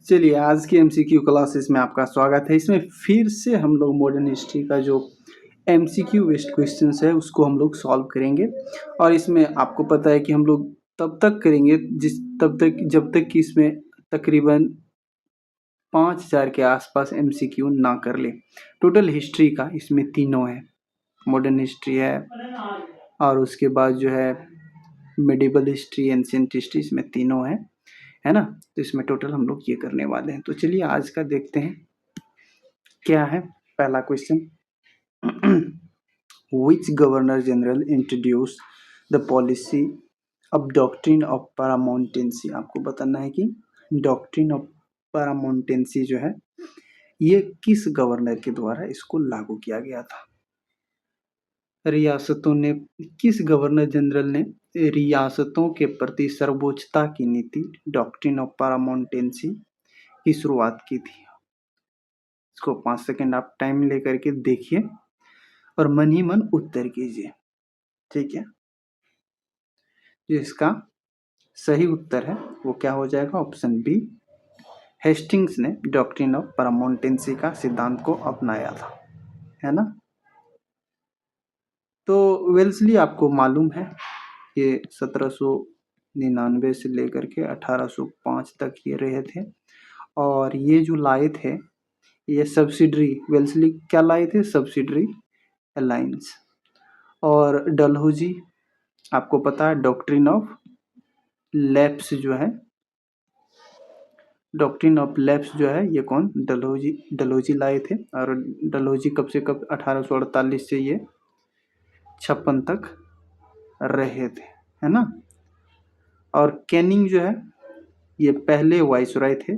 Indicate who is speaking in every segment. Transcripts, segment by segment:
Speaker 1: चलिए आज की एमसीक्यू क्लासेस में आपका स्वागत है। इसमें फिर से हम लोग मॉडर्न हिस्ट्री का जो एमसीक्यू बेस्ड क्वेश्चंस है उसको हम लोग सॉल्व करेंगे। और इसमें आपको पता है कि हम लोग तब तक करेंगे जब तक कि इसमें तकरीबन 5000 के आसपास एमसीक्यू ना कर ले। टोटल हिस्ट्री का इसमें तीनों है, मॉडर्न हिस्ट्री है और उसके बाद जो है मिडिवल हिस्ट्री, एंशिएंट हिस्ट्री, इसमें तीनों है ना। तो इसमें टोटल हम लोग ये करने वाले हैं। तो चलिए आज का देखते हैं क्या है। पहला question, which governor general introduce the policy of doctrine of paramountcy. आपको बताना है कि डॉक्ट्रिन ऑफ पैरामाउंटेंसी जो है ये किस गवर्नर के द्वारा इसको लागू किया गया था। रियासतों ने, किस गवर्नर जनरल ने रियासतों के प्रति सर्वोच्चता की नीति डॉक्ट्रिन ऑफ पैरामाउंटेंसी की शुरुआत की थी। इसको 5 सेकंड आप टाइम लेकर के देखिए और मन ही मन उत्तर कीजिए, ठीक है। जो इसका सही उत्तर है वो क्या हो जाएगा, ऑप्शन बी, हेस्टिंग्स ने डॉक्ट्रिन ऑफ पैरामाउंटेंसी का सिद्धांत को अपनाया था, है ना। तो वेल्सली आपको मालूम है ये 1799 से लेकर के 1805 तक ये रहे थे। और ये जो लाए थे ये सब्सिडरी, वेल्सली क्या लाए थे, सब्सिडरी अलायंस। और डलहौजी आपको पता है डॉक्ट्रिन ऑफ लैप्स जो है, डॉक्ट्रिन ऑफ लैप्स जो है ये कौन, डलहौजी लाए थे। और डलहौजी कब से कब, 1848 से ये 56 तक रहे थे, है ना। और कैनिंग जो है ये पहले वाइसराय थे,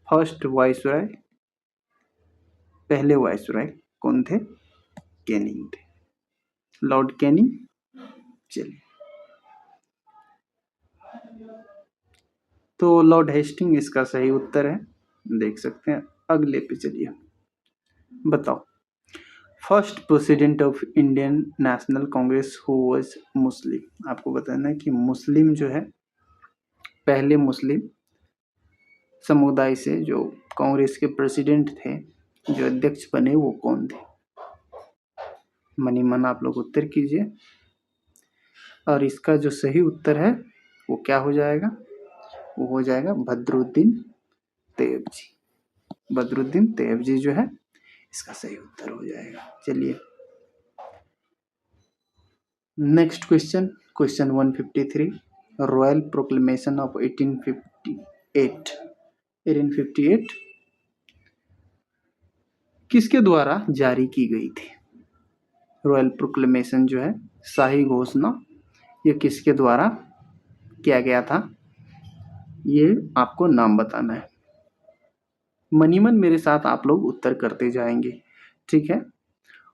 Speaker 1: फर्स्ट वाइसराय, पहले वाइसराय कौन थे, कैनिंग थे, लॉर्ड कैनिंग। चलिए, तो लॉर्ड हेस्टिंग इसका सही उत्तर है, देख सकते हैं। अगले पे चलिए, बताओ first president of Indian National Congress who was Muslim. आपको बताना है कि मुस्लिम जो है, पहले मुस्लिम समुदाय से जो कांग्रेस के प्रेसिडेंट थे, जो अध्यक्ष बने, वो कौन थे। मनी मन आप लोग उत्तर कीजिए। और इसका जो सही उत्तर है वो क्या हो जाएगा, वो हो जाएगा बदरुद्दीन तैयबजी। बदरुद्दीन तैयबजी जो है इसका सही उत्तर हो जाएगा। चलिए next question, question 153, royal proclamation of 1858 किसके द्वारा जारी की गई थी। रॉयल प्रोक्लेमेशन जो है, शाही घोषणा, ये किसके द्वारा किया गया था, ये आपको नाम बताना है। मनीमन मेरे साथ आप लोग उत्तर करते जाएंगे, ठीक है।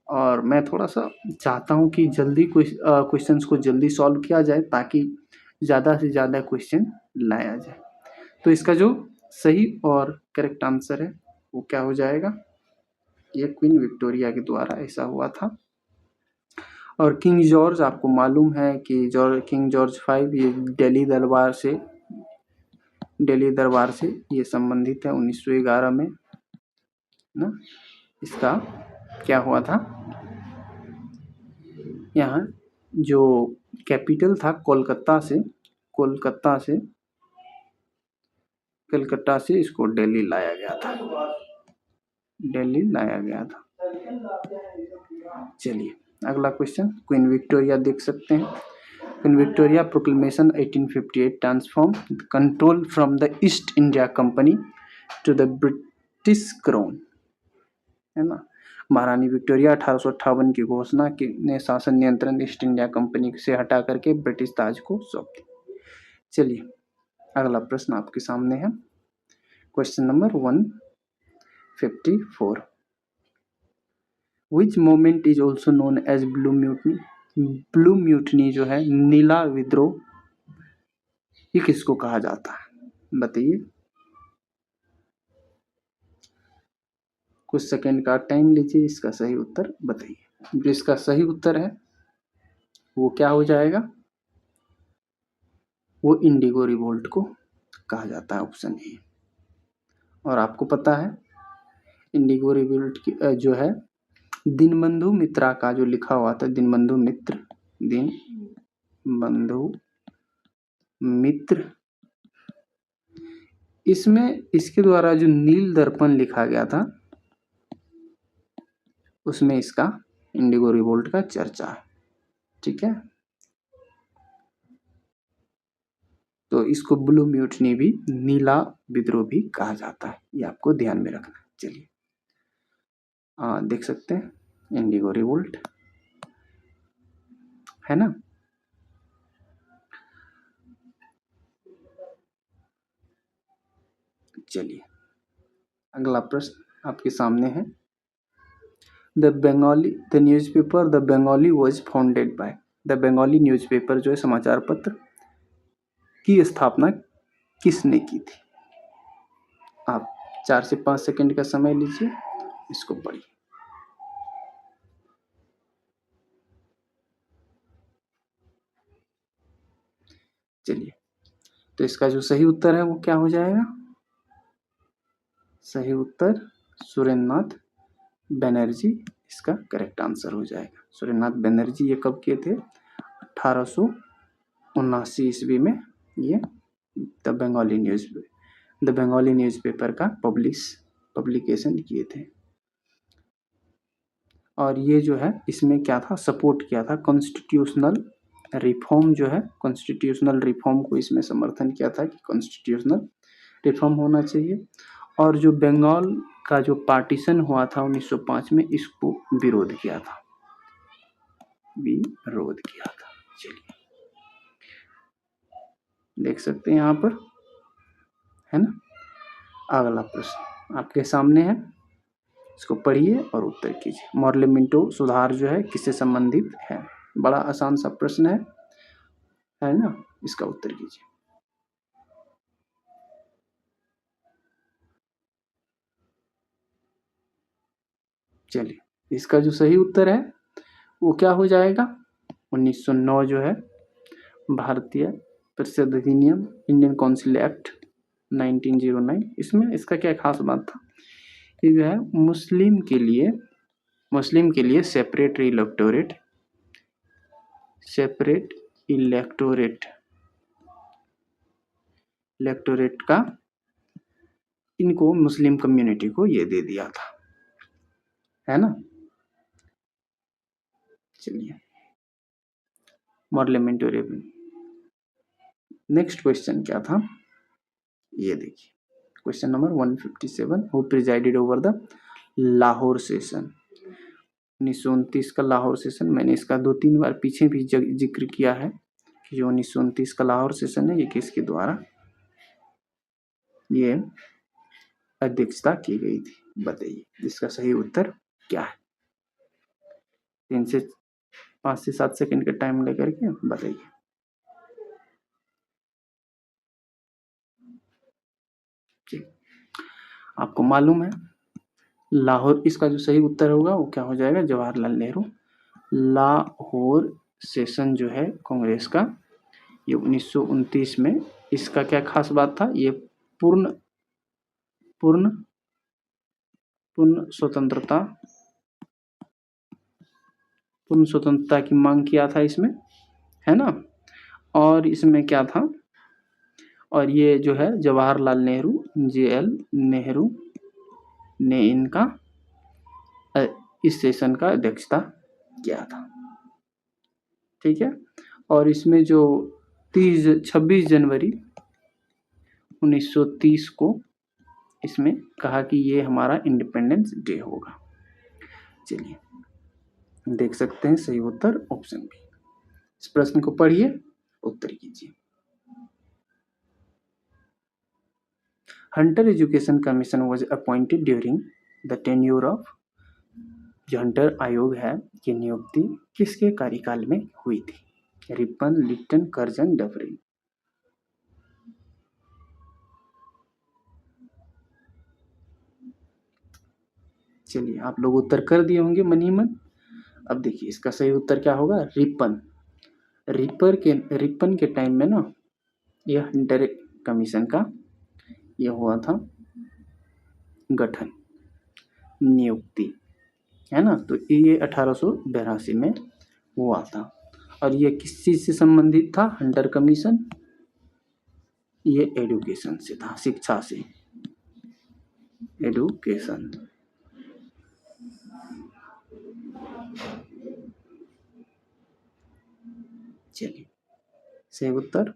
Speaker 1: और मैं थोड़ा सा चाहता हूँ कि जल्दी क्वेश्चंस को जल्दी सॉल्व किया जाए ताकि ज़्यादा से ज़्यादा क्वेश्चन लाया जाए। तो इसका जो सही और करेक्ट आंसर है वो क्या हो जाएगा, ये क्वीन विक्टोरिया के द्वारा ऐसा हुआ था। और किंग जॉर्ज, आपको मालूम है कि किंग जॉर्ज 5 ये दिल्ली दरबार से ये संबंधित है 1911 में ना। इसका क्या हुआ था, यहाँ जो कैपिटल था कलकत्ता से इसको दिल्ली लाया गया था, चलिए अगला क्वेश्चन, क्वीन विक्टोरिया देख सकते हैं। Queen Victoria proclamation 1858 transform control from the East India Company to the British Crown, है ना। महारानी विक्टोरिया 1858 की घोषणा ने शासन नियंत्रण ईस्ट इंडिया कंपनी से हटा करके ब्रिटिश ताज को सौंप दिया। चलिए अगला प्रश्न आपके सामने है, question number 154, which moment is also known as blue mutiny. Blue mutiny जो है, नीला विद्रोह, ये किसको कहा जाता है, बताइए। कुछ सेकंड का टाइम लीजिए, इसका सही उत्तर बताइए। जो इसका सही उत्तर है वो क्या हो जाएगा, वो इंडिगो रिवोल्ट को कहा जाता है, ऑप्शन ए। और आपको पता है इंडिगो रिवोल्ट की जो है दीनबंधु मित्रा का जो लिखा हुआ था, दीनबंधु मित्र, इसमें इसके द्वारा जो नील दर्पण लिखा गया था उसमें इसका इंडिगो रिवोल्ट का चर्चा है। ठीक है, तो इसको ब्लू म्यूटनी भी, नीला विद्रोह भी कहा जाता है, ये आपको ध्यान में रखना है। चलिए देख सकते हैं इंडिगो रिवोल्ट है ना। चलिए अगला प्रश्न आपके सामने है। The Bengali was founded by, the Bengali newspaper जो है समाचार पत्र की स्थापना किसने की थी? आप 4 से 5 सेकंड का समय लीजिए, इसको पढ़िए। चलिए, तो इसका जो सही उत्तर है वो क्या हो जाएगा? सही उत्तर सुरेंद्रनाथ बनर्जी इसका करेक्ट आंसर हो जाएगा। सुरेंद्रनाथ बनर्जी ये कब किए थे? 1879 ईस्वी में ये द बंगाली न्यूज़पेपर का पब्लिकेशन किए थे। और ये जो है इसमें क्या था, सपोर्ट किया था कॉन्स्टिट्यूशनल रिफॉर्म, जो है कॉन्स्टिट्यूशनल रिफॉर्म को इसमें समर्थन किया था कि कॉन्स्टिट्यूशनल रिफॉर्म होना चाहिए। और जो बंगाल का जो पार्टीशन हुआ था 1905 में, इसको विरोध किया था। चलिए देख सकते हैं यहाँ पर, है ना। अगला प्रश्न आपके सामने है, इसको पढ़िए और उत्तर कीजिए। मॉर्लेमिंटो सुधार जो है किससे संबंधित है? बड़ा आसान सा प्रश्न है ना, इसका उत्तर कीजिए। चलिए, इसका जो सही उत्तर है वो क्या हो जाएगा? 1909 जो है भारतीय परिषद अधिनियम, इंडियन काउंसिल एक्ट 1909, इसमें इसका क्या खास बात था कि जो है मुस्लिम के लिए सेपरेट इलेक्टोरेट का इनको मुस्लिम कम्युनिटी को ये दे दिया था, है ना। चलिए मॉर्लेमेंटोरियम, नेक्स्ट क्वेश्चन क्या था ये देखिए, question number 157। Who presided over the Lahore session? 1929 का लाहौर सेशन, मैंने इसका 2-3 बार पीछे भी जिक्र किया है कि जो 1929 का लाहौर सेशन है ये किसके द्वारा ये अध्यक्षता की गई थी? बताइए इसका सही उत्तर क्या है? 5 से 7 सेकंड का टाइम लेकर के बताइए। आपको मालूम है लाहौर, इसका जो सही उत्तर होगा वो क्या हो जाएगा? जवाहरलाल नेहरू। लाहौर सेशन जो है कांग्रेस का, ये 1929 में, इसका क्या खास बात था? ये पूर्ण स्वतंत्रता की मांग किया था इसमें, है ना। और इसमें क्या था, और ये जो है जवाहरलाल नेहरू, JL नेहरू ने इनका इस सेशन का अध्यक्षता किया था। ठीक है, और इसमें जो 26 जनवरी 1930 को इसमें कहा कि ये हमारा इंडिपेंडेंस डे होगा। चलिए देख सकते हैं सही उत्तर ऑप्शन बी। इस प्रश्न को पढ़िए, उत्तर कीजिए। Hunter education commission was appointed during the tenure of, जो हंटर आयोग है की नियुक्ति किसके कार्यकाल में हुई थी? Ripon, Lytton, Curzon, Dufferin. चलिए आप लोग उत्तर कर दिए होंगे मन ही मन। अब देखिए इसका सही उत्तर क्या होगा? रिपन के टाइम में ना यह हंटर कमीशन का यह हुआ था गठन, नियुक्ति, है ना। तो ये 1882 में हुआ था। और ये किस चीज से संबंधित था? हंटर कमीशन, ये एडुकेशन से था, शिक्षा से, एडुकेशन। चलिए, सही उत्तर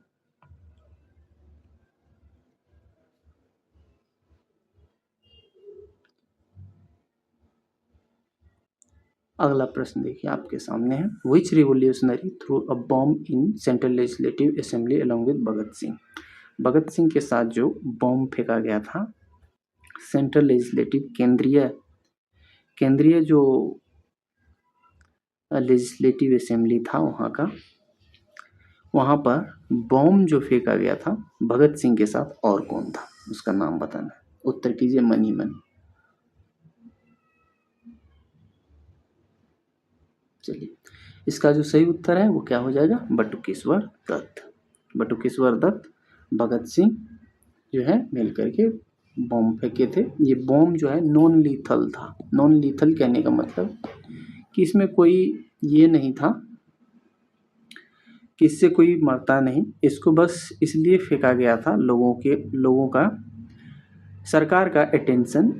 Speaker 1: अगला प्रश्न देखिए आपके सामने है, which revolutionary threw a bomb in central legislative assembly along with Bhagat Singh. Bhagat Singh के साथ जो बॉम्ब फेंका गया था सेंट्रल लेजिस्लेटिव, केंद्रीय जो लेजिस्लेटिव असेंबली था वहाँ का, वहाँ पर बॉम्ब जो फेंका गया था भगत सिंह के साथ और कौन था, उसका नाम बताना है। उत्तर कीजिए मन ही मन। चलिए, इसका जो सही उत्तर है वो क्या हो जाएगा? बटुकेश्वर दत्त। बटुकेश्वर दत्त भगत सिंह जो है मिल करके बॉम्ब फेंके थे। ये बॉम्ब जो है नॉन लीथल था। नॉन लीथल कहने का मतलब कि इसमें कोई ये नहीं था कि इससे कोई मरता नहीं, इसको बस इसलिए फेंका गया था लोगों का सरकार का अटेंशन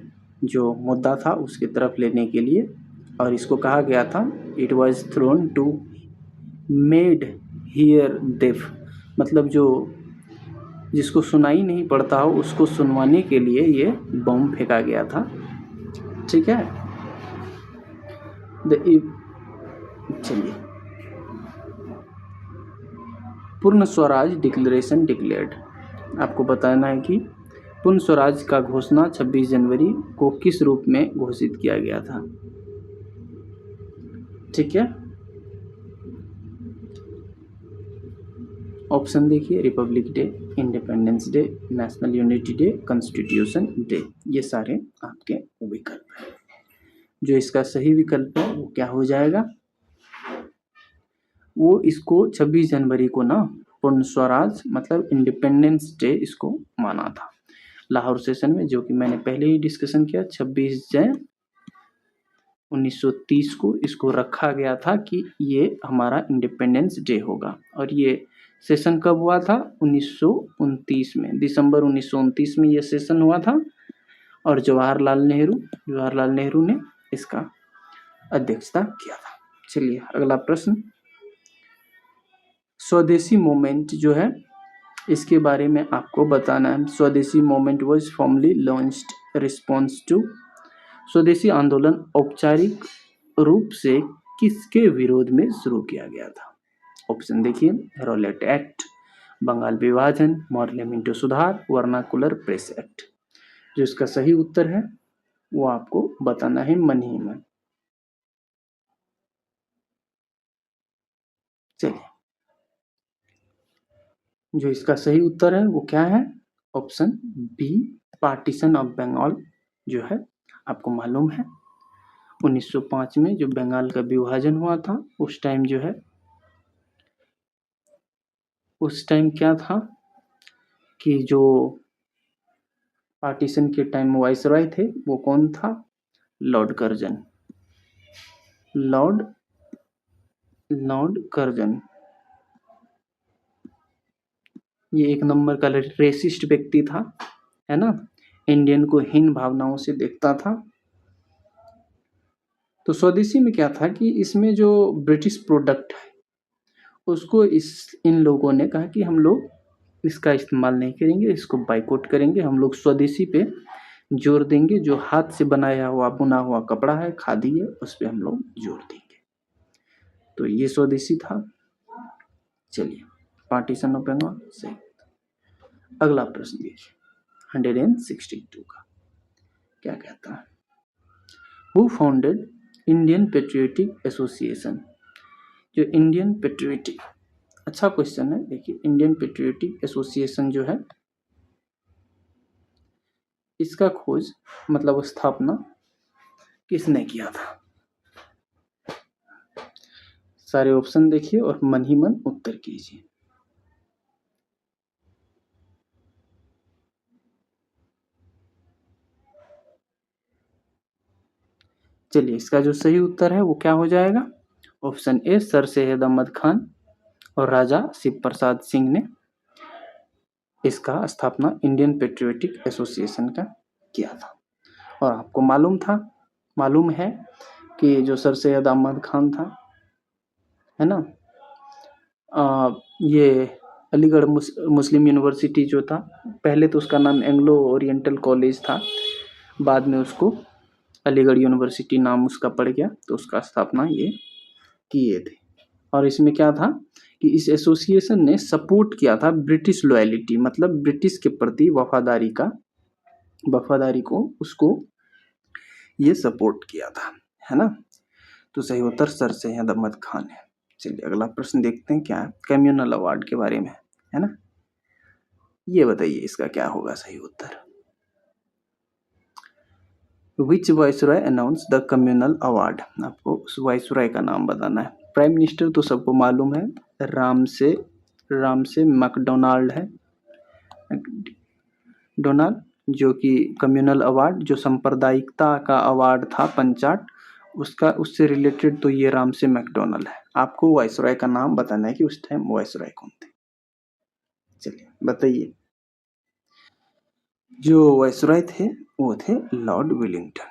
Speaker 1: जो मुद्दा था उसकी तरफ लेने के लिए। और इसको कहा गया था it was thrown to made hear deaf, मतलब जो जिसको सुनाई नहीं पड़ता हो उसको सुनवाने के लिए ये बम फेंका गया था। ठीक है। चलिए, पूर्ण स्वराज डिक्लेरेशन डिक्लेयर्ड। आपको बताना है कि पूर्ण स्वराज का घोषणा 26 जनवरी को किस रूप में घोषित किया गया था। ठीक है, ऑप्शन देखिए, Republic day, independence day, national unity day, constitution day. ये सारे आपके विकल्प हैं। जो इसका सही विकल्प है वो क्या हो जाएगा? वो इसको 26 जनवरी को ना पूर्ण स्वराज मतलब इंडिपेंडेंस डे इसको माना था लाहौर सेशन में, जो कि मैंने पहले ही डिस्कशन किया। 26 जनवरी 1930 को इसको रखा गया था कि ये हमारा इंडिपेंडेंस डे होगा। और ये सेशन कब हुआ था? 1929 में, दिसंबर 1929 में ये सेशन हुआ था। और जवाहरलाल नेहरू ने इसका अध्यक्षता किया था। चलिए, अगला प्रश्न, स्वदेशी मूवमेंट जो है इसके बारे में आपको बताना है। Swadeshi movement was formally launched response to, Swadeshi आंदोलन औपचारिक रूप से किसके विरोध में शुरू किया गया था? ऑप्शन देखिए, रॉलेट एक्ट, बंगाल विभाजन, मॉर्ले मिंटो सुधार, वर्नाकुलर प्रेस एक्ट। जो इसका सही उत्तर है वो आपको बताना है मन ही मन। चलिए, जो इसका सही उत्तर है वो क्या है? Option B, partition of Bengal जो है आपको मालूम है 1905 में जो बंगाल का विभाजन हुआ था उस टाइम जो है, उस टाइम क्या था कि जो पार्टीशन के टाइम वाइसरॉय थे वो कौन था? Lord Curzon. लॉर्ड कर्जन ये एक नंबर का रेसिस्ट व्यक्ति था, है ना। इंडियन को हीन भावनाओं से देखता था। तो स्वदेशी में क्या था कि इसमें जो ब्रिटिश प्रोडक्ट है उसको इन लोगों ने कहा कि हम लोग इसका इस्तेमाल नहीं करेंगे, इसको बाइकआउट करेंगे, हम लोग स्वदेशी पे जोर देंगे। जो हाथ से बनाया हुआ बुना हुआ कपड़ा है, खादी है, उस पर हम लोग जोर देंगे। तो ये स्वदेशी था। चलिए, पार्टीशन ऑफ बंगाल सही। अगला प्रश्न देखिए 162 का क्या कहता है, who founded Indian patriotic association. जो इंडियन पेट्रियोटिक, अच्छा क्वेश्चन है। देखिए, इंडियन पेट्रियोटिक एसोसिएशन जो है इसका खोज मतलब स्थापना किसने किया था? सारे ऑप्शन देखिए और मन ही मन उत्तर कीजिए। चलिए इसका जो सही उत्तर है वो क्या हो जाएगा? Option A sir Syed Ahmad Khan और राजा शिव प्रसाद सिंह ने इसका स्थापना इंडियन पेट्रियोटिक एसोसिएशन का किया था। और आपको मालूम है कि जो सर सैयद अहमद खान था, है ना, ये अलीगढ़ मुस्लिम यूनिवर्सिटी जो था, पहले तो उसका नाम एंग्लो ओरिएंटल कॉलेज था, बाद में उसको अलीगढ़ यूनिवर्सिटी नाम उसका पड़ गया, तो उसका स्थापना ये किए थे। और इसमें क्या था कि इस एसोसिएशन ने सपोर्ट किया था ब्रिटिश लॉयलिटी, मतलब ब्रिटिश के प्रति वफादारी को उसको ये सपोर्ट किया था, है ना। तो सही उत्तर सर सैयद अहमद खान है। चलिए अगला प्रश्न देखते हैं क्या है, कम्युनल अवार्ड के बारे में, है ना। ये बताइए इसका क्या होगा सही उत्तर। Which viceroy announce the communal award, आपको उस वाइसरॉय का नाम बताना है। प्राइम मिनिस्टर तो सबको मालूम है, राम से मैकडोनाल्ड है, डोनाल्ड, जो कि कम्युनल अवार्ड जो सांप्रदायिकता का अवार्ड था पंचाट, उसका उससे रिलेटेड तो ये राम से मैकडोनाल्ड है। आपको वाइसरॉय का नाम बताना है कि उस टाइम वाइसरॉय कौन थे। चलिए बताइए। जो वाइसरॉय थे वो थे लॉर्ड विलिंगटन,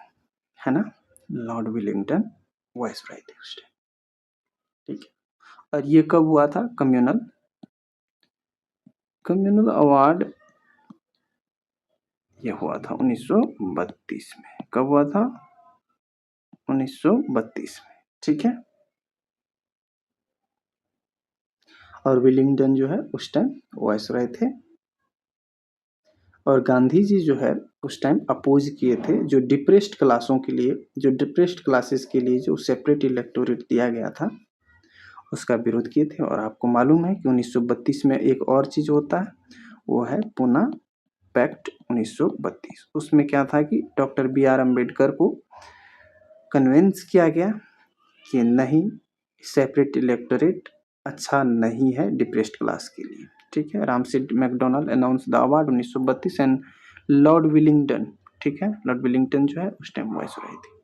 Speaker 1: है ना, लॉर्ड विलिंगटन वाइसरॉय थे उस टाइम, ठीक है। और ये कब हुआ था कम्युनल अवार्ड? ये हुआ था 1932 में। कब हुआ था? 1932 में, ठीक है। और विलिंगटन जो है उस टाइम वाइसरॉय थे। और गांधी जी जो है उस टाइम अपोज किए थे जो डिप्रेस्ड क्लासेस के लिए जो सेपरेट इलेक्टोरेट दिया गया था उसका विरोध किए थे। और आपको मालूम है कि 1932 में एक और चीज होता है, वो है पूना पैक्ट 1932। उसमें क्या था कि डॉक्टर BR अम्बेडकर को कन्विंस किया गया कि नहीं, सेपरेट इलेक्टोरेट अच्छा नहीं है डिप्रेस्ड क्लास के लिए, ठीक है। Ramsay McDonald announce the award 1932 and Lord Willingdon, ठीक है, लॉर्ड विलिंगटन जो है उस टाइम वाइसरॉय थे।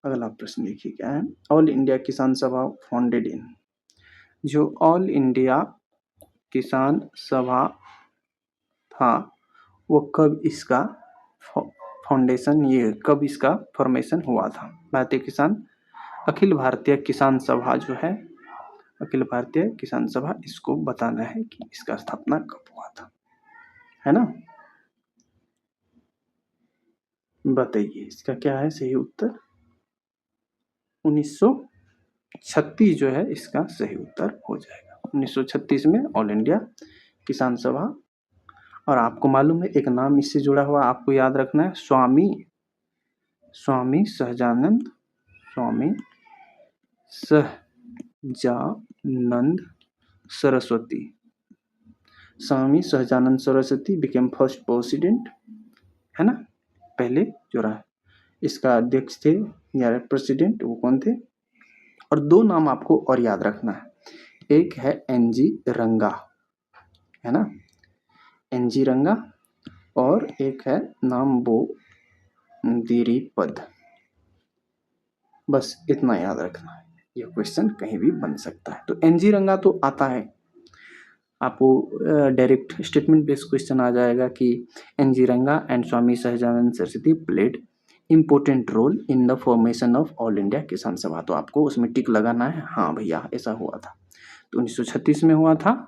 Speaker 1: अगला प्रश्न देखिए क्या है, ऑल इंडिया किसान सभा फाउंडेड इन, जो ऑल इंडिया किसान सभा था वो कब इसका फाउंडेशन, ये कब इसका फॉर्मेशन हुआ था? अखिल भारतीय किसान सभा जो है, अखिल भारतीय किसान सभा, इसको बताना है कि इसका स्थापना कब हुआ था, है ना। बताइए इसका क्या है सही उत्तर। 1936 जो है इसका सही उत्तर हो जाएगा। 1936 में ऑल इंडिया किसान सभा। और आपको मालूम है एक नाम इससे जुड़ा हुआ आपको याद रखना है, Swami Sahajanand Saraswati. Swami Sahajanand Saraswati became first president, है ना, पहले जो रहा इसका अध्यक्ष थे या प्रेसिडेंट, वो कौन थे। और दो नाम आपको और याद रखना है, एक है NG रंगा, है ना, NG रंगा, और एक है नामबो दिरीपद। बस इतना याद रखना है, ये क्वेश्चन कहीं भी बन सकता है। तो NG रंगा तो आता है आपको, डायरेक्ट स्टेटमेंट बेस्ड क्वेश्चन आ जाएगा कि NG Ranga and Swami Sahajanand Saraswati played important role in the formation of all India Kisan Sabha. तो आपको उसमें टिक लगाना है, हाँ भैया ऐसा हुआ था। तो 1936 में हुआ था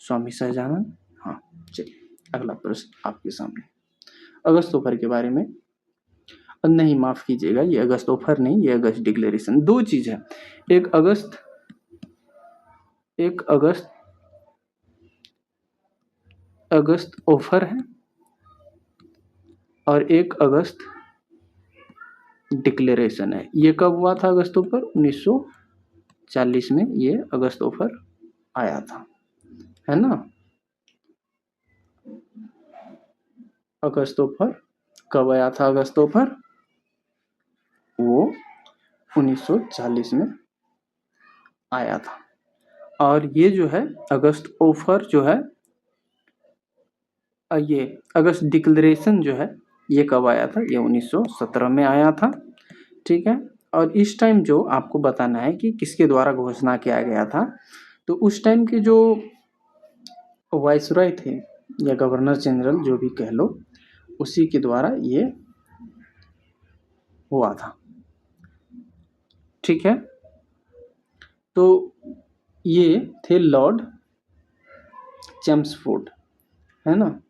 Speaker 1: स्वामी सहजानंद। हाँ चलिए अगला प्रश्न आपके सामने, अगस्त ऑफर के बारे में। नहीं माफ कीजिएगा, ये अगस्त ऑफर नहीं, ये अगस्त डिक्लेरेशन। दो चीज है, एक अगस्त ऑफर है और एक अगस्त डिक्लेरेशन है। ये कब हुआ था अगस्त ऑफर? 1940 में ये अगस्त ऑफर आया था, है ना। अगस्त ऑफर कब आया था? अगस्त ऑफर वो 1940 में आया था। और ये जो है अगस्त ऑफर जो है, ये अगस्त डिक्लेरेशन जो है ये कब आया था? ये 1917 में आया था। ठीक है। और इस टाइम जो आपको बताना है कि किसके द्वारा घोषणा किया गया था, तो उस टाइम के जो वाइसरॉय थे या गवर्नर जनरल जो भी कह लो, उसी के द्वारा ये हुआ था। ठीक है, तो ये थे लॉर्ड चेम्सफोर्ड, है ना?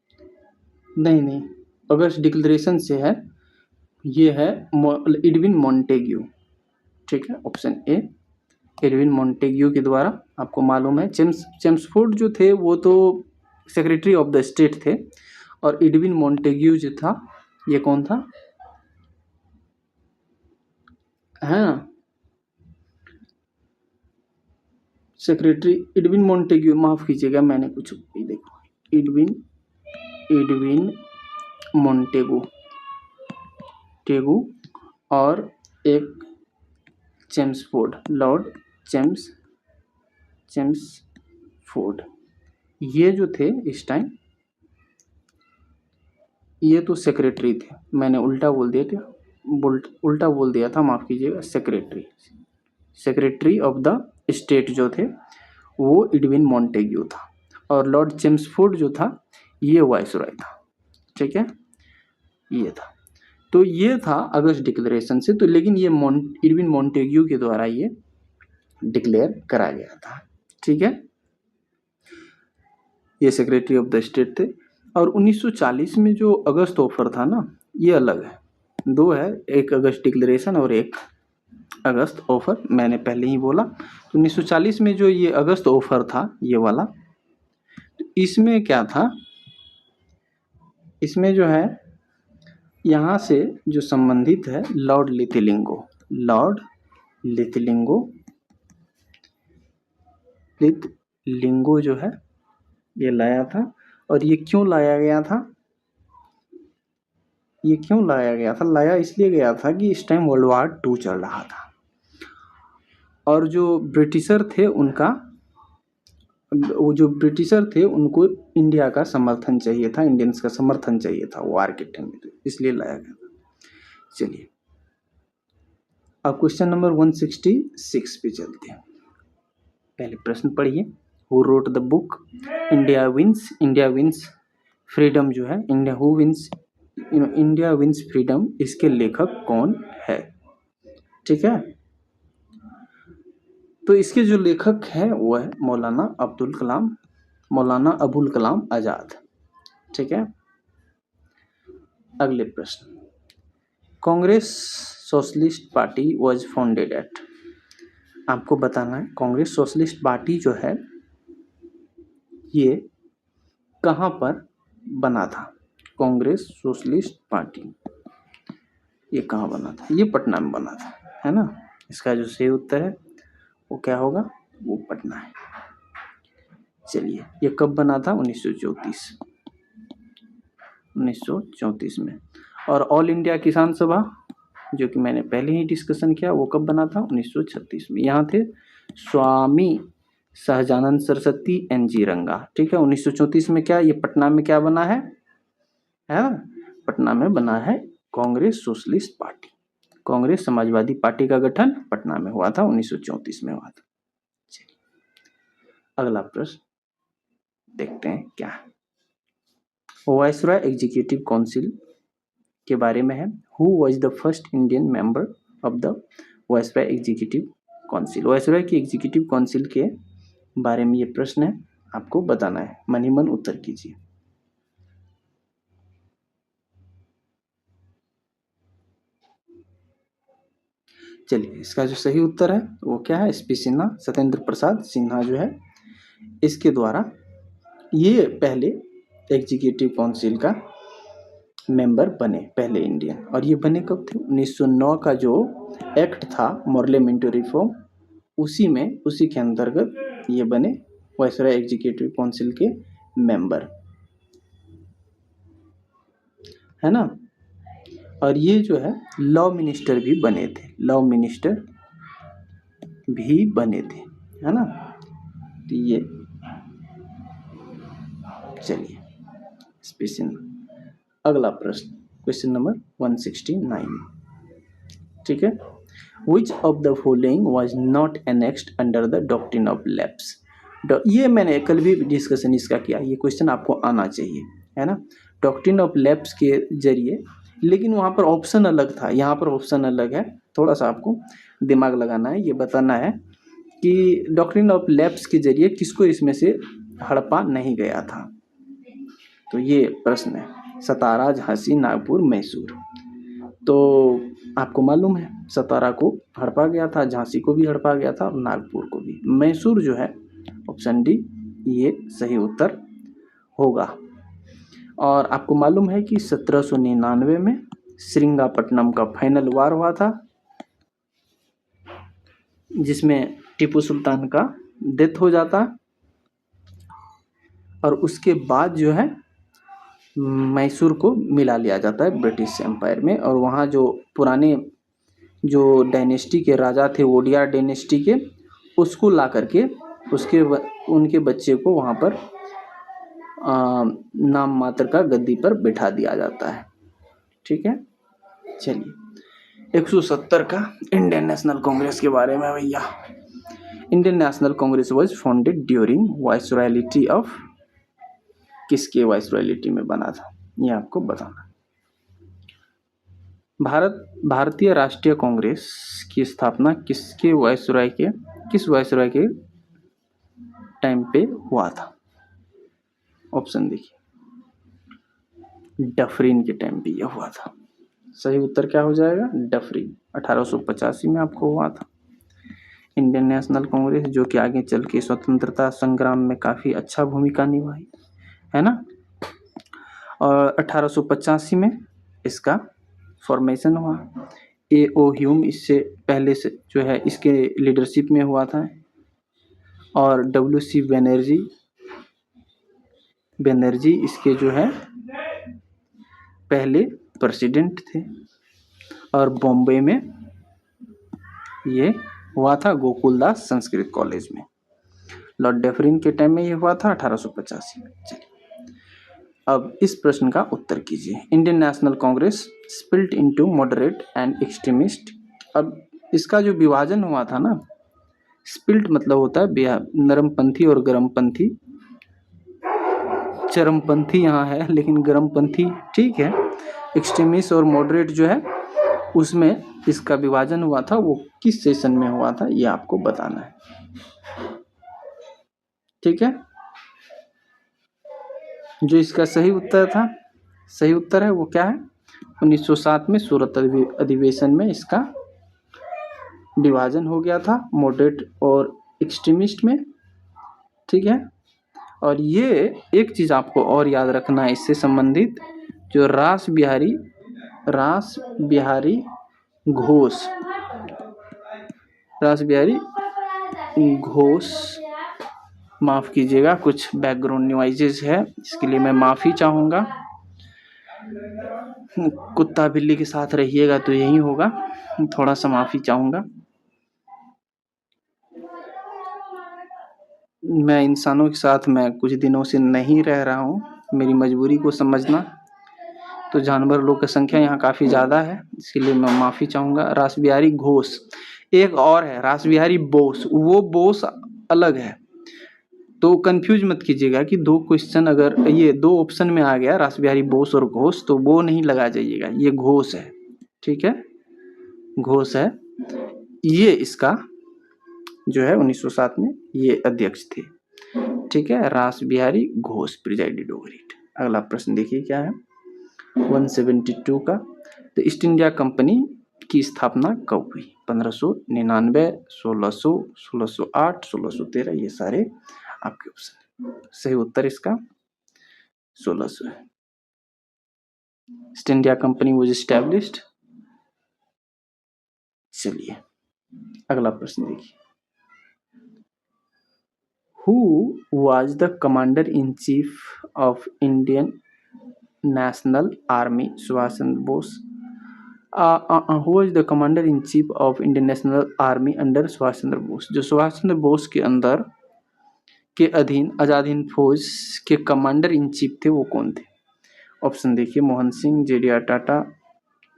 Speaker 1: नहीं, अगस्त डिक्लेरेशन से है, ये है एडविन मॉन्टेग्यू। ठीक है, ऑप्शन ए एडविन मॉन्टेग्यू के द्वारा। आपको मालूम है चेम्सफोर्ड जो थे वो तो सेक्रेटरी ऑफ द स्टेट थे, और एडविन मॉन्टेग्यू जो था ये कौन था, है ना? सेक्रेटरी एडविन मॉन्टेग्यू, माफ कीजिएगा मैंने कुछ देखो, एडविन मॉन्टेगू और एक चेम्सफोर्ड, लॉर्ड चेम्सफोर्ड, ये जो थे इस टाइम, ये तो सेक्रेटरी थे, मैंने उल्टा बोल दिया था, माफ कीजिएगा। सेक्रेटरी ऑफ द स्टेट जो थे वो एडविन मॉन्टेग्यू था, और लॉर्ड चेम्सफोर्ड जो था ये वाइसरॉय था। ठीक है, ये था। तो ये था अगस्त डिक्लेरेशन से, तो लेकिन ये एडविन मॉन्टेग्यू के द्वारा ये डिक्लेयर करा गया था। ठीक है, ये सेक्रेटरी ऑफ द स्टेट थे। और 1940 में जो अगस्त ऑफर था ना, ये अलग है, दो है, एक अगस्त डिक्लेरेशन और एक अगस्त ऑफर, मैंने पहले ही बोला। तो 1940 में जो ये अगस्त ऑफर था ये वाला, तो इसमें क्या था, इसमें जो है यहाँ से जो संबंधित है लॉर्ड लिथलिंगो जो है ये लाया था। और ये क्यों लाया गया था, लाया इसलिए गया था कि इस टाइम वर्ल्ड वार 2 चल रहा था, और जो ब्रिटिशर थे उनको इंडिया का समर्थन चाहिए था, इंडियंस का समर्थन चाहिए था वार के टाइम में, तो इसलिए लाया गया था। चलिए अब क्वेश्चन नंबर 166 पे चलते हैं। पहले प्रश्न पढ़िए, who wrote the book India wins freedom जो है, इंडिया विंस फ्रीडम, इसके लेखक कौन है? ठीक है, तो इसके जो लेखक हैं वो है मौलाना अबुल कलाम आजाद। ठीक है, अगले प्रश्न, Congress Socialist Party was founded at, आपको बताना है कांग्रेस सोशलिस्ट पार्टी जो है ये कहाँ पर बना था? कांग्रेस सोशलिस्ट पार्टी ये कहाँ बना था? ये पटना में बना था, है ना? इसका जो सही उत्तर है वो क्या होगा, वो पटना है। चलिए, ये कब बना था? 1934 में। और ऑल इंडिया किसान सभा जो कि मैंने पहले ही डिस्कशन किया, वो कब बना था? 1936 में। यहाँ थे स्वामी सहजानंद सरस्वती NG रंगा। ठीक है, 1934 में क्या, ये पटना में क्या बना है ना? पटना में बना है Congress Socialist party. Congress Samajwadi party का गठन पटना में हुआ था, 1934 में हुआ था। अगला प्रश्न देखते हैं क्या है। वाइसरॉय एग्जीक्यूटिव काउंसिल के बारे में है। Who was the first Indian member of the viceroy executive council? Viceroy की एग्जीक्यूटिव काउंसिल के बारे में ये प्रश्न है, आपको बताना है, मन ही मन उत्तर कीजिए। चलिए, इसका जो सही उत्तर है वो क्या है? SP सिन्हा, सत्येंद्र प्रसाद सिन्हा जो है, इसके द्वारा ये पहले एग्जीक्यूटिव काउंसिल का मेंबर बने, पहले इंडियन। और ये बने कब थे? 1909 का जो एक्ट था मॉर्ले मिंटो रिफॉर्म, उसी के अंतर्गत ये बने वाइसरॉय एग्जीक्यूटिव काउंसिल के मेंबर, है ना? और ये जो है लॉ मिनिस्टर भी बने थे, है ना? तो ये चलिए स्पेशल। अगला प्रश्न क्वेश्चन नंबर 169, ठीक है। Which of the following was not annexed under the doctrine of lapse. ये मैंने कल भी डिस्कशन इसका किया, ये क्वेश्चन आपको आना चाहिए, है ना। डॉक्ट्रिन ऑफ लैप्स के जरिए, लेकिन वहाँ पर ऑप्शन अलग था, यहाँ पर ऑप्शन अलग है, थोड़ा सा आपको दिमाग लगाना है। ये बताना है कि डॉक्ट्रिन ऑफ लैप्स के जरिए किसको इसमें से हड़पा नहीं गया था। तो ये प्रश्न है, सतारा, झांसी, नागपुर, मैसूर। तो आपको मालूम है सतारा को हड़पा गया था, झांसी को भी हड़पा गया था और नागपुर को भी। मैसूर जो है ऑप्शन डी ये सही उत्तर होगा। और आपको मालूम है कि 1799 में श्रृंगापट्टनम का फाइनल वार हुआ था, जिसमें टीपू सुल्तान का डेथ हो जाता, और उसके बाद जो है मैसूर को मिला लिया जाता है ब्रिटिश एम्पायर में। और वहाँ जो पुराने जो डायनेस्टी के राजा थे, ओडिया डायनेस्टी के, उसको ला करके उनके बच्चे को वहाँ पर नाम मात्र का गद्दी पर बिठा दिया जाता है। ठीक है, चलिए 170 का इंडियन नेशनल कांग्रेस के बारे में भैया। Indian National Congress was founded during viceroyalty of, किसके वाइसरॉयलिटी में बना था, ये आपको बताना। भारतीय राष्ट्रीय कांग्रेस की स्थापना किस वाइसरॉय के टाइम पे हुआ था। ऑप्शन देखिए, डफरिन के टाइम पे यह हुआ था। सही उत्तर क्या हो जाएगा, डफरिन। 1885 में आपको हुआ था इंडियन नेशनल कांग्रेस, जो कि आगे चल के स्वतंत्रता संग्राम में काफ़ी अच्छा भूमिका निभाई, है ना। और 1885 में इसका फॉर्मेशन हुआ। A.O. ह्यूम इससे पहले से जो है इसके लीडरशिप में हुआ था, और W.C. बनर्जी इसके जो है पहले प्रेसिडेंट थे। और बॉम्बे में ये हुआ था गोकुलदास संस्कृत कॉलेज में। लॉर्ड डफरिन के टाइम में ये हुआ था 1885 में। चलिए अब इस प्रश्न का उत्तर कीजिए। Indian National Congress split into moderate and extremist. अब इसका जो विभाजन हुआ था ना, स्प्लिट मतलब होता है नरमपंथी और गर्मपंथी। चरमपंथी यहाँ है, लेकिन गर्मपंथी ठीक है। एक्सट्रीमिस्ट और मॉडरेट जो है उसमें इसका विभाजन हुआ था, वो किस सेशन में हुआ था ये आपको बताना है। ठीक है, जो इसका सही उत्तर है वो क्या है, 1907 में सूरत अधिवेशन में इसका विभाजन हो गया था मॉडरेट और एक्सट्रीमिस्ट में। ठीक है, और ये एक चीज आपको और याद रखना है इससे संबंधित, जो रास बिहारी घोष, माफ कीजिएगा कुछ बैकग्राउंड नॉइजेस है, इसके लिए मैं माफी चाहूँगा। कुत्ता बिल्ली के साथ रहिएगा तो यही होगा, थोड़ा सा माफी चाहूँगा। मैं इंसानों के साथ मैं कुछ दिनों से नहीं रह रहा हूँ, मेरी मजबूरी को समझना। तो जानवर लोग की संख्या यहाँ काफ़ी ज़्यादा है, इसके लिए मैं माफ़ी चाहूँगा। रासबिहारी घोष एक और है, रासबिहारी बोस, वो बोस अलग है। तो कंफ्यूज मत कीजिएगा कि दो क्वेश्चन अगर ये दो ऑप्शन में आ गया रासबिहारी बोस और घोष, तो वो नहीं लगा जाइएगा, ये घोष है। ठीक है, घोष है, ये इसका जो है 1907 में ये अध्यक्ष थे। ठीक है, Rashbehari Ghosh presided over it. अगला प्रश्न देखिए क्या है, 172 का। तो ईस्ट इंडिया कंपनी की स्थापना कब हुई, 1599, 1600, 1608, 1613, ये सारे आपके ऑप्शन। सही उत्तर इसका 1600 है। East India Company was established. चलिए अगला प्रश्न देखिए, who was the commander in chief of Indian National Army, Subhash Chandra Bose. Who was the commander in chief of Indian National Army under Subhash Chandra Bose. जो सुभाष चंद्र बोस के अंदर के अधीन आजाद हिंद फौज के कमांडर इन चीफ थे वो कौन थे। ऑप्शन देखिए, मोहन सिंह, JDR टाटा,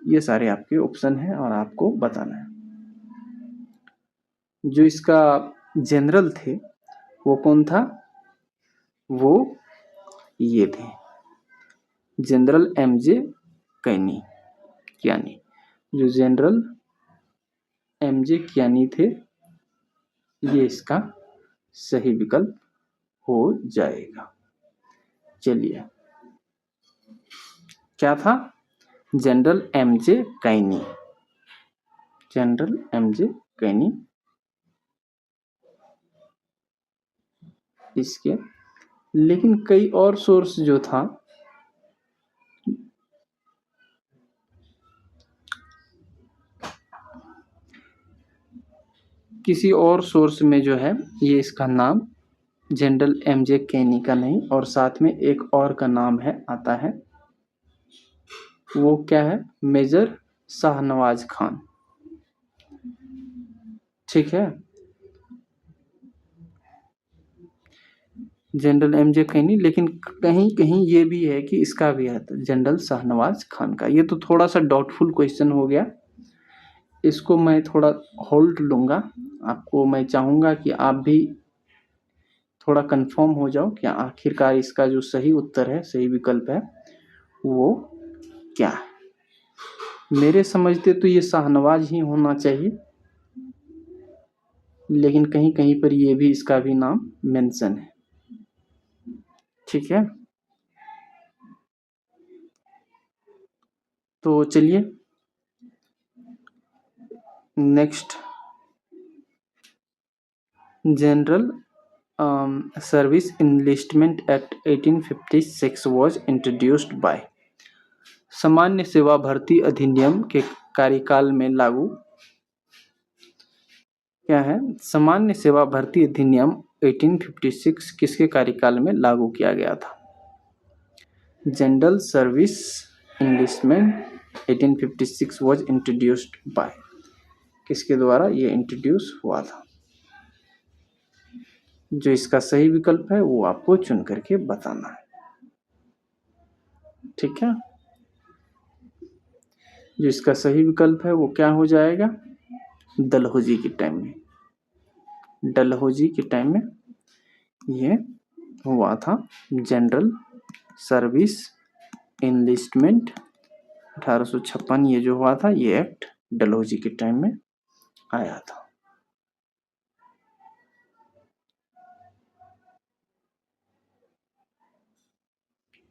Speaker 1: ये सारे आपके ऑप्शन हैं और आपको बताना है। जो इसका जनरल थे वो कौन था? वो ये थे, जनरल एमजे कियानी। जो जनरल एमजे कियानी थे, ये इसका सही विकल्प हो जाएगा। चलिए, क्या था? जनरल एमजे कैनी, जनरल एमजे कैनी इसके। लेकिन कई और सोर्स जो था, किसी और सोर्स में जो है ये इसका नाम जनरल एमजे कैनी का नहीं, और साथ में एक और का नाम है आता है, वो क्या है? मेजर शाहनवाज खान। ठीक है, जनरल एमजे कैनी। लेकिन कहीं कहीं ये भी है कि इसका भी है जनरल शाहनवाज खान का। ये तो थोड़ा सा डाउटफुल क्वेश्चन हो गया, इसको मैं थोड़ा होल्ड लूंगा। आपको मैं चाहूंगा कि आप भी थोड़ा कंफर्म हो जाओ कि आखिरकार इसका जो सही उत्तर है, सही विकल्प है, वो क्या है। मेरे समझते तो ये शाहनवाज ही होना चाहिए, लेकिन कहीं कहीं पर ये भी, इसका भी नाम मेंशन है। ठीक है, तो चलिए next. General service enlistment act 1856 was introduced by. सामान्य सेवा भर्ती अधिनियम के कार्यकाल में लागू क्या है? सामान्य सेवा भर्ती अधिनियम 1856 किसके कार्यकाल में लागू किया गया था? General service enlistment 1856 was introduced by, किसके द्वारा ये इंट्रोड्यूस हुआ था? जो इसका सही विकल्प है वो आपको चुन करके बताना है। ठीक है, जो इसका सही विकल्प है वो क्या हो जाएगा? डलहौजी के टाइम में, डलहौजी के टाइम में ये हुआ था। जनरल सर्विस इनलिस्टमेंट 1856 ये जो हुआ था, ये एक्ट डलहौजी के टाइम में आया था।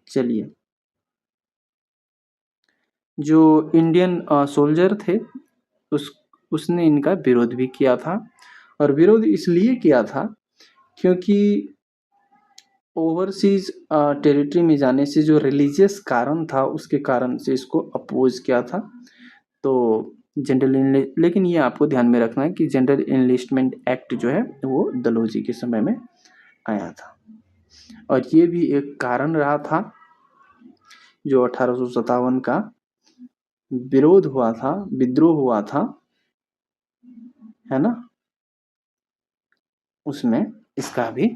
Speaker 1: चलिए, जो इंडियन सोल्जर थे उसने इनका विरोध भी किया था, और विरोध इसलिए किया था क्योंकि ओवरसीज टेरिटरी में जाने से जो रिलीजियस कारण था, उसके कारण से इसको अपोज किया था। तो जनरल, लेकिन ये आपको ध्यान में रखना है कि जनरल इनलिस्टमेंट एक्ट जो है वो डलहौजी के समय में आया था, और ये भी एक कारण रहा था जो 1857 का विरोध हुआ था, विद्रोह हुआ था, है ना, उसमें इसका भी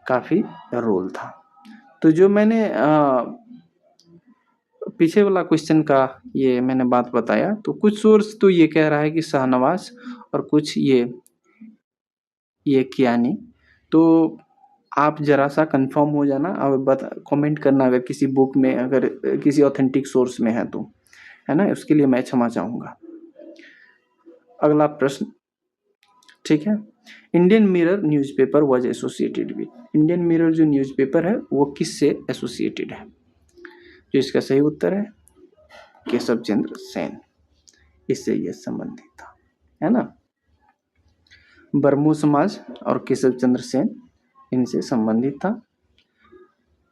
Speaker 1: काफी रोल था। तो जो मैंने पीछे वाला क्वेश्चन का ये मैंने बात बताया, तो कुछ सोर्स तो ये कह रहा है कि शाहनवाज, और कुछ ये कियानी। तो आप जरा सा कंफर्म हो जाना और कमेंट करना अगर किसी बुक में, अगर किसी ऑथेंटिक सोर्स में है तो, है ना, उसके लिए मैं क्षमा चाहूँगा। अगला प्रश्न, ठीक है। Indian mirror newspaper was associated with, Indian mirror जो न्यूज़पेपर है वो किससे एसोसिएटेड है? जो इसका सही उत्तर है केशव चंद्र सेन, इससे यह संबंधित था, है ना। बर्मो समाज और केशव चंद्र सेन इनसे संबंधित था।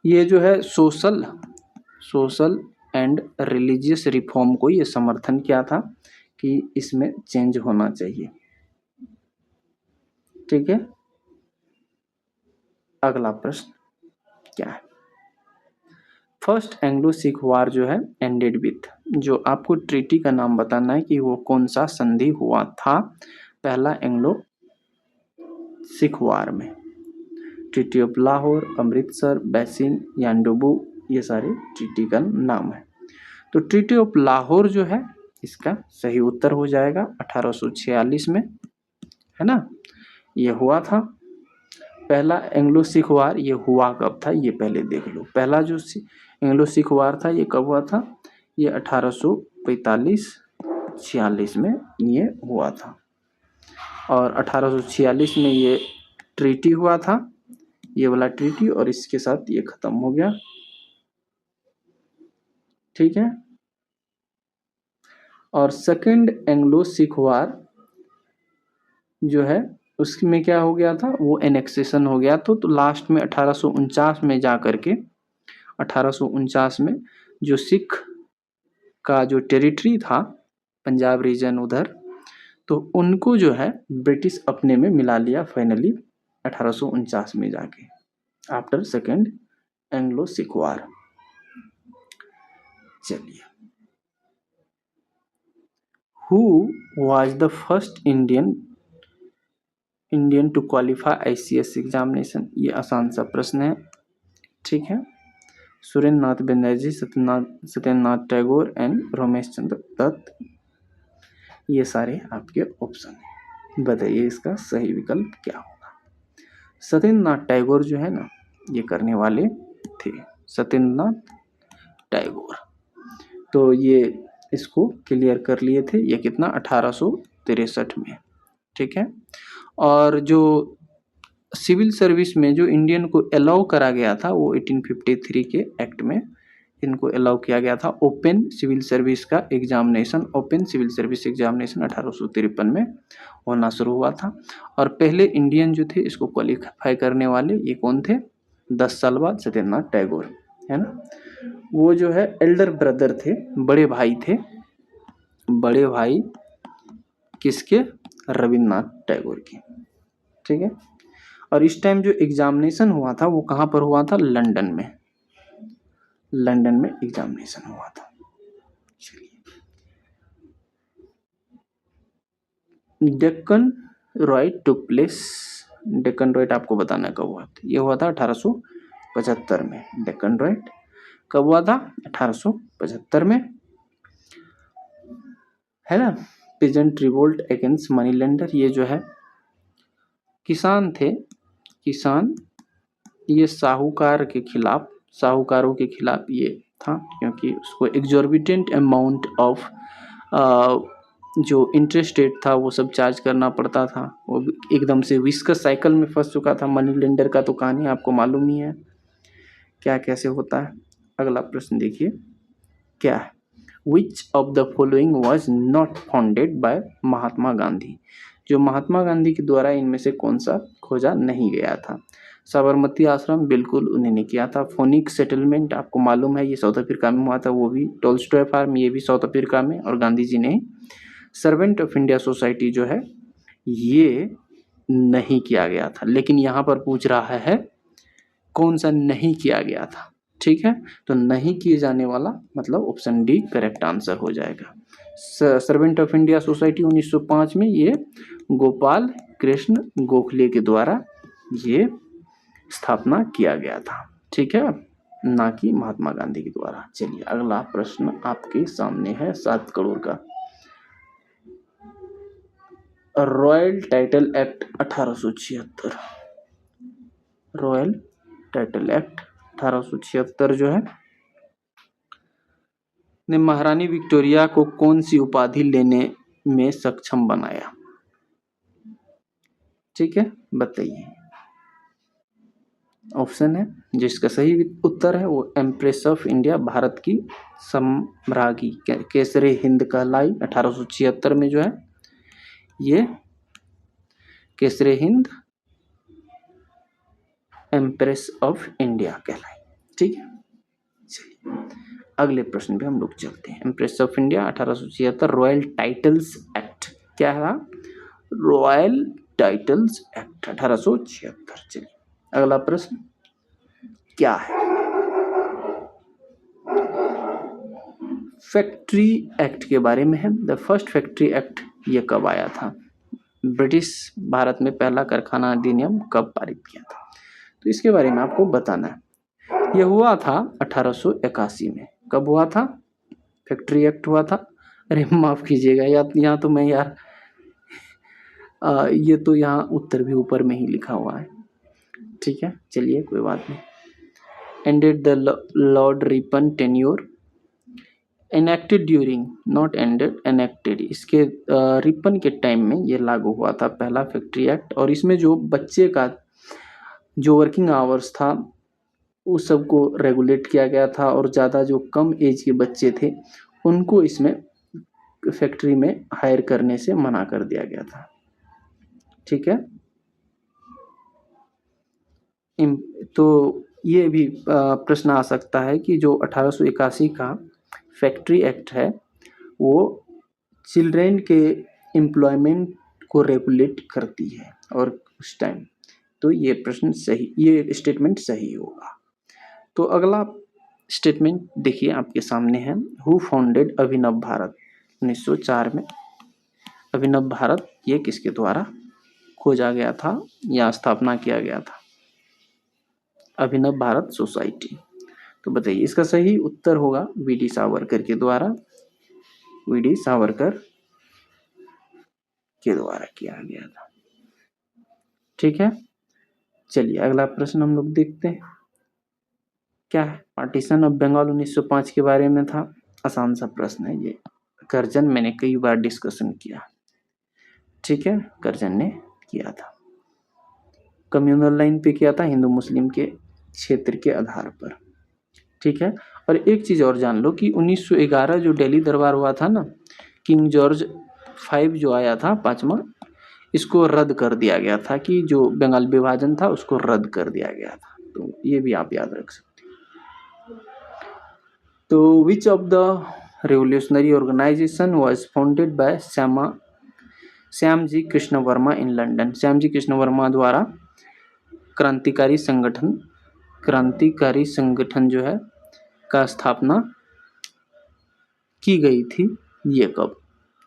Speaker 1: ये जो है सोशल एंड रिलीजियस रिफॉर्म को ये समर्थन किया था कि इसमें चेंज होना चाहिए। ठीक है, अगला प्रश्न क्या है? फर्स्ट एंग्लो सिख वार जो है एंडेड विथ, जो आपको ट्रीटी का नाम बताना है कि वो कौन सा संधि हुआ था पहला एंग्लो सिख वार में। Treaty of Lahore, Amritsar, basin, यांडोबू, ये सारे ट्रीटी का नाम है। तो ट्रीटी ऑफ लाहौर जो है इसका सही उत्तर हो जाएगा 1846 में, है ना, ये हुआ था। पहला एंग्लो सिख वार ये हुआ कब था, ये पहले देख लो। पहला जो एंग्लो सिख वार था ये कब हुआ था, ये 1845-46 में ये हुआ था। और 1846 में ये ट्रीटी हुआ था, ये वाला ट्रीटी, और इसके साथ ये खत्म हो गया। ठीक है। और सेकंड एंग्लो सिख वार जो है उसमें क्या हो गया था, वो एनेक्सेशन हो गया। तो लास्ट में 1849 में जा करके 1849 में जो सिख का जो टेरिटरी था पंजाब रीजन उधर, तो उनको जो है ब्रिटिश अपने में मिला लिया फाइनली 1849 में जाके, after second Anglo Sikh war. चलिए, who was the first Indian to qualify ICS examination, ये आसान सा प्रश्न है। ठीक है। सुरेंद्र नाथ बनर्जी, सत्येंद्रनाथ टैगोर एंड रमेश चंद्र दत्त, ये सारे आपके ऑप्शन हैं। बताइए इसका सही विकल्प क्या होगा। सत्येंद्रनाथ टैगोर जो है ना, ये करने वाले थे, सत्येंद्रनाथ टैगोर। तो ये इसको क्लियर कर लिए थे, ये कितना 1863 में। ठीक है। और जो सिविल सर्विस में जो इंडियन को अलाउ करा गया था वो 1853 के एक्ट में इनको अलाउ किया गया था। ओपन सिविल सर्विस का examination, open civil service examination 1853 में होना शुरू हुआ था। और पहले इंडियन जो थे इसको क्वालिफाई करने वाले ये कौन थे, 10 साल बाद सत्येंद्रनाथ टैगोर, है ना। वो जो है एल्डर ब्रदर थे, बड़े भाई थे, बड़े भाई किसके, रविन्द्रनाथ टैगोर के। ठीक है। और इस टाइम जो एग्जामिनेशन हुआ था वो कहाँ पर हुआ था, लंदन में, लंदन में एग्जामिनेशन हुआ था। चलिए, Deccan riot to place, Deccan riot आपको बताना कब हुआ था, ये हुआ था 1875 में। डेक्कन राइट कब हुआ था, 1875 में, है ना। Peasant revolt against money lender, ये जो है किसान थे, किसान ये साहूकारों के खिलाफ ये था, क्योंकि उसको एग्जॉर्बिटेंट अमाउंट ऑफ जो इंटरेस्ट रेट था वो सब चार्ज करना पड़ता था। वो एकदम से विस्कस साइकिल में फंस चुका था। मनी लेंडर का तो कहानी आपको मालूम ही है क्या कैसे होता है। अगला प्रश्न देखिए क्या है, which of the following was not founded by Mahatma Gandhi, जो महात्मा गांधी के द्वारा इनमें से कौन सा खोजा नहीं गया था। साबरमती आश्रम बिल्कुल उन्हीं ने किया था। फोनिक सेटलमेंट आपको मालूम है ये साउथ अफ्रीका में हुआ था, वो भी टोल्स्टॉय फार्म ये भी साउथ अफ्रीका में, और गांधी जी ने। सर्वेंट ऑफ इंडिया सोसाइटी जो है ये नहीं किया गया था, लेकिन यहाँ पर पूछ रहा है कौन सा नहीं किया गया था। ठीक है, तो नहीं किए जाने वाला मतलब ऑप्शन डी करेक्ट आंसर हो जाएगा। सर्वेंट ऑफ इंडिया सोसाइटी 1905 में ये गोपाल कृष्ण गोखले के द्वारा ये स्थापना किया गया था। ठीक है, ना कि महात्मा गांधी के द्वारा। चलिए, अगला प्रश्न आपके सामने है 7 करोड़ का। Royal title act 1876, royal title act 1876 जो है ने महारानी विक्टोरिया को कौन सी उपाधि लेने में सक्षम बनाया। ठीक है, बताइए। ऑप्शन है जिसका सही उत्तर है वो एम्प्रेस ऑफ इंडिया, भारत की सम्राज्ञी केसरे हिंद कहलाई 1876 में जो है ये Kesare Hind empress of India कहलाई। ठीक है, चलिए अगले प्रश्न पे हम लोग चलते हैं। Empress of India 1876, royal titles act क्या है, रॉयल टाइटल्स एक्ट 1876। चलिए अगला प्रश्न क्या है, फैक्ट्री एक्ट के बारे में है। द फर्स्ट फैक्ट्री एक्ट ये कब आया था, ब्रिटिश भारत में पहला कारखाना अधिनियम कब पारित किया था, तो इसके बारे में आपको बताना है। यह हुआ था 1881 में। कब हुआ था, फैक्ट्री एक्ट हुआ था। अरे माफ़ कीजिएगा यार, यहाँ तो मैं यार ये तो यहाँ उत्तर भी ऊपर में ही लिखा हुआ है। ठीक है, चलिए कोई बात नहीं। Ended the Lord Ripon tenure, enacted during, not ended, enacted, इसके रिपन के टाइम में ये लागू हुआ था पहला फैक्ट्री एक्ट। और इसमें जो बच्चे का जो वर्किंग आवर्स था उस सब को रेगुलेट किया गया था, और ज़्यादा जो कम एज के बच्चे थे उनको इसमें फैक्ट्री में हायर करने से मना कर दिया गया था। ठीक है, तो ये भी प्रश्न आ सकता है कि जो 1881 का फैक्ट्री एक्ट है वो चिल्ड्रेन के एम्प्लॉयमेंट को रेगुलेट करती है, और उस टाइम तो ये प्रश्न सही, ये स्टेटमेंट सही होगा। तो अगला स्टेटमेंट देखिए आपके सामने है, हु फाउंडेड अभिनव भारत। 1904 में अभिनव भारत ये किसके द्वारा खोजा गया था या स्थापना किया गया था? अभिनव भारत सोसाइटी। तो बताइए इसका सही उत्तर होगा वी.डी. सावरकर के द्वारा, वी.डी. सावरकर के द्वारा किया गया था। ठीक है, चलिए अगला प्रश्न हम लोग देखते हैं क्या है। पार्टीशन ऑफ बंगाल 1905 के बारे में था। आसान सा प्रश्न है ये, कर्जन मैंने कई बार डिस्कशन किया। ठीक है, कर्जन ने किया था, कम्युनल लाइन पे किया था, हिंदू मुस्लिम के क्षेत्र के आधार पर। ठीक है, और एक चीज और जान लो कि 1911 जो दिल्ली दरबार हुआ था ना, किंग जॉर्ज 5 जो आया था पांचवा, इसको रद्द कर दिया गया था, कि जो बंगाल विभाजन था उसको रद्द कर दिया गया था। तो ये भी आप याद रख सकते हैं। तो which of the revolutionary organisation was founded by Shyamji Krishna Varma in London. Shyamji Krishna Varma द्वारा क्रांतिकारी संगठन जो है का स्थापना की गई थी, ये कब?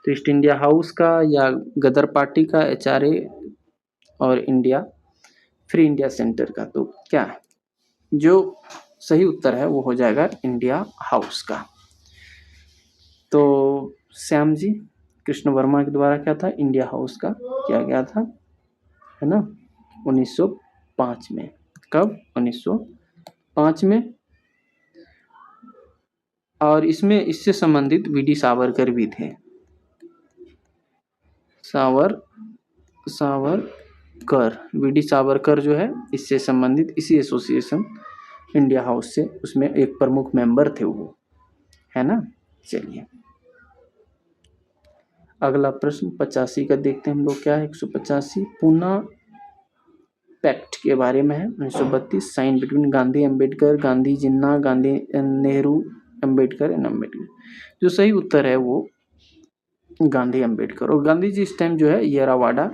Speaker 1: तो ईस्ट इंडिया हाउस का या गदर पार्टी का, HRA और इंडिया फ्री इंडिया सेंटर का? तो क्या है जो सही उत्तर है वो हो जाएगा इंडिया हाउस का। तो श्याम जी कृष्ण वर्मा के द्वारा क्या था, इंडिया हाउस का किया गया था, है ना, 1905 में। कब? 1905 में। और इसमें इससे संबंधित वी.डी. सावरकर भी थे। सावरकर, वी.डी. सावरकर जो है इससे संबंधित इसी एसोसिएशन इंडिया हाउस से, उसमें एक प्रमुख मेंबर थे वो, है ना। चलिए अगला प्रश्न 85 का देखते हैं हम लोग क्या है। 185 पूना पैक्ट के बारे में है। 1932 sign between Gandhi Ambedkar, Gandhi Jinnah, Gandhi Nehru Ambedkar and Ambedkar. जो सही उत्तर है वो गांधी अम्बेडकर। और गांधी जी इस टाइम जो है येरावाड़ा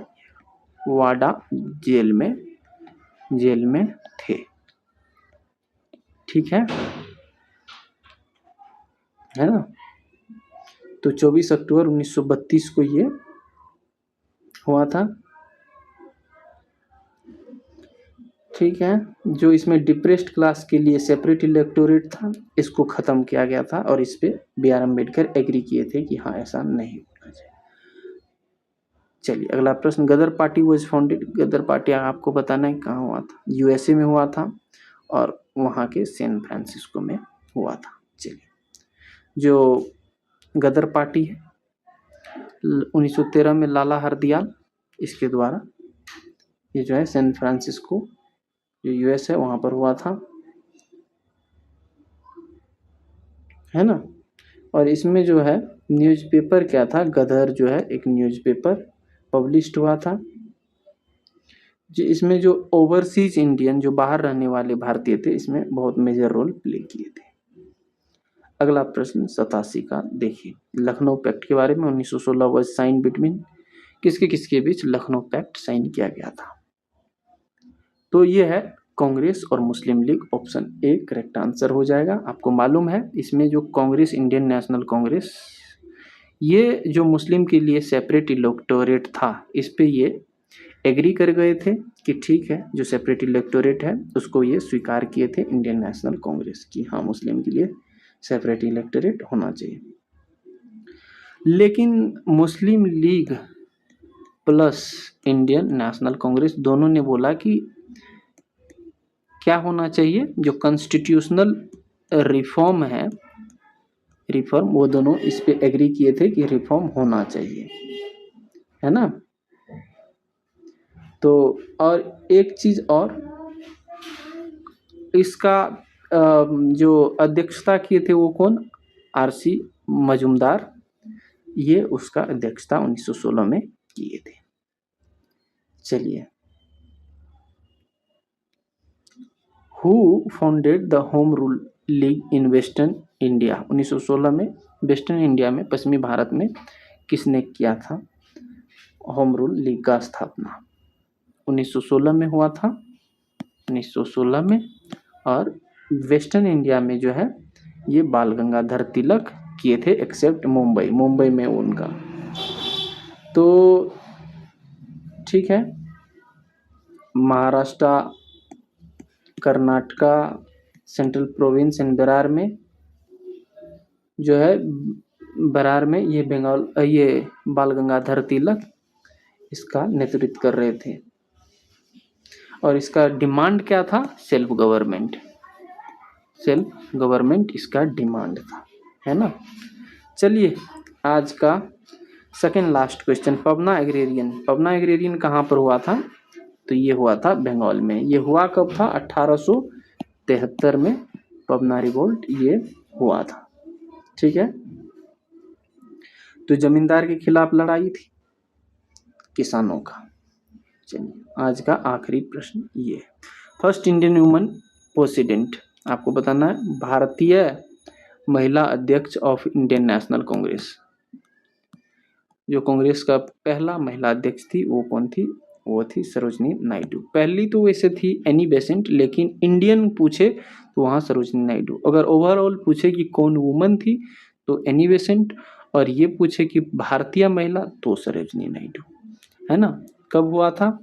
Speaker 1: जेल में थे। ठीक है ना। तो 24 अक्टूबर 1932 को ये हुआ था। ठीक है, जो इसमें डिप्रेस्ड क्लास के लिए सेपरेट इलेक्टोरेट था, इसको खत्म किया गया था, और इस पे B.R. अम्बेडकर एग्री किए थे कि हाँ ऐसा नहीं होना चाहिए। चलिए अगला प्रश्न, गदर पार्टी वाज फाउंडेड। गदर पार्टी आपको बताना है कहाँ हुआ था। USA में हुआ था, और वहाँ के सैन फ्रांसिस्को में हुआ था। चलिए जो गदर पार्टी है 1913 में लाला हरदयाल, इसके द्वारा ये जो है सैन फ्रांसिस्को जो US है वहाँ पर हुआ था, है ना। और इसमें जो है न्यूज़पेपर क्या था, गदर जो है एक न्यूज़पेपर पब्लिश्ड हुआ था। जो इसमें जो ओवरसीज इंडियन जो बाहर रहने वाले भारतीय थे, इसमें बहुत मेजर रोल प्ले किए थे। अगला प्रश्न 87 का देखिए, लखनऊ पैक्ट के बारे में। 1916 वाज साइन बिटवीन, किसके बीच लखनऊ पैक्ट साइन किया गया था? तो ये है कांग्रेस और Muslim League. Option A correct answer हो जाएगा। आपको मालूम है इसमें जो कांग्रेस, इंडियन नेशनल कांग्रेस, ये जो मुस्लिम के लिए सेपरेट इलेक्टोरेट था, इस पे ये एग्री कर गए थे कि ठीक है जो सेपरेट इलेक्टोरेट है उसको ये स्वीकार किए थे इंडियन नेशनल कांग्रेस की, हाँ मुस्लिम के लिए सेपरेट इलेक्टोरेट होना चाहिए। लेकिन मुस्लिम लीग प्लस इंडियन नेशनल कांग्रेस दोनों ने बोला कि क्या होना चाहिए, जो कॉन्स्टिट्यूशनल रिफॉर्म है, रिफॉर्म, वो दोनों इस पे एग्री किए थे कि रिफॉर्म होना चाहिए, है ना। तो और एक चीज और, इसका जो अध्यक्षता किए थे वो कौन, आरसी मजूमदार, ये उसका अध्यक्षता 1916 में किए थे। चलिए, who founded the home rule league in western India, 1916 में वेस्टर्न इंडिया में, पश्चिमी भारत में किसने किया था होम रूल लीग का स्थापना, 1916 में हुआ था, 1916 में। और वेस्टर्न इंडिया में जो है ये बाल गंगाधर तिलक किए थे, एक्सेप्ट मुंबई, मुंबई में उनका। तो ठीक है, Maharashtra, Karnataka, Central Province and Berar में जो है, बरार में ये बंगाल, ये बाल गंगाधर तिलक इसका नेतृत्व कर रहे थे। और इसका डिमांड क्या था, सेल्फ गवर्नमेंट, सेल्फ गवर्नमेंट इसका डिमांड था, है ना। चलिए, आज का second last question, Pabna agrarian, Pabna agrarian कहाँ पर हुआ था, तो ये हुआ था बंगाल में। ये हुआ कब था, 1873 में पबना रिवोल्ट ये हुआ था, ठीक है। तो जमींदार के खिलाफ लड़ाई थी, किसानों का। चलिए, आज का आखिरी प्रश्न ये, फर्स्ट इंडियन वुमन प्रेसिडेंट, आपको बताना है, भारतीय महिला अध्यक्ष ऑफ इंडियन नेशनल कांग्रेस, जो कांग्रेस का पहला महिला अध्यक्ष थी वो कौन थी, वो थी सरोजनी नायडू। पहली तो वैसे थी एनी बेसेंट, लेकिन इंडियन पूछे तो वहाँ सरोजनी नायडू। अगर ओवरऑल पूछे कि कौन वुमन थी तो एनी बेसेंट, और ये पूछे कि भारतीय महिला तो सरोजनी नायडू, है ना। कब हुआ था,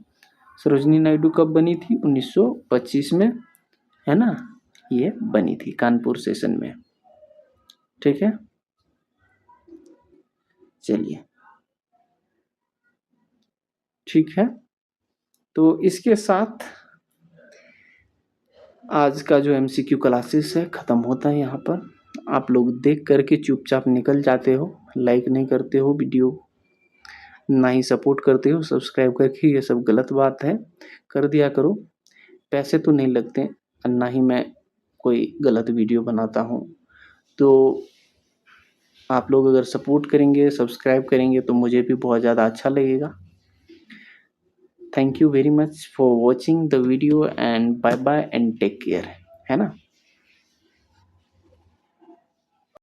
Speaker 1: सरोजनी नायडू कब बनी थी, 1925 में, है ना, ये बनी थी कानपुर सेशन में, ठीक है। चलिए, ठीक है, तो इसके साथ आज का जो MCQ क्लासेस है ख़त्म होता है। यहाँ पर आप लोग देख करके चुपचाप निकल जाते हो, लाइक नहीं करते हो वीडियो, ना ही सपोर्ट करते हो सब्सक्राइब करके, ये सब गलत बात है, कर दिया करो। पैसे तो नहीं लगते, और ना ही मैं कोई गलत वीडियो बनाता हूँ। तो आप लोग अगर सपोर्ट करेंगे, सब्सक्राइब करेंगे तो मुझे भी बहुत ज़्यादा अच्छा लगेगा। Thank you very much for watching the video and bye bye and take care, है ना।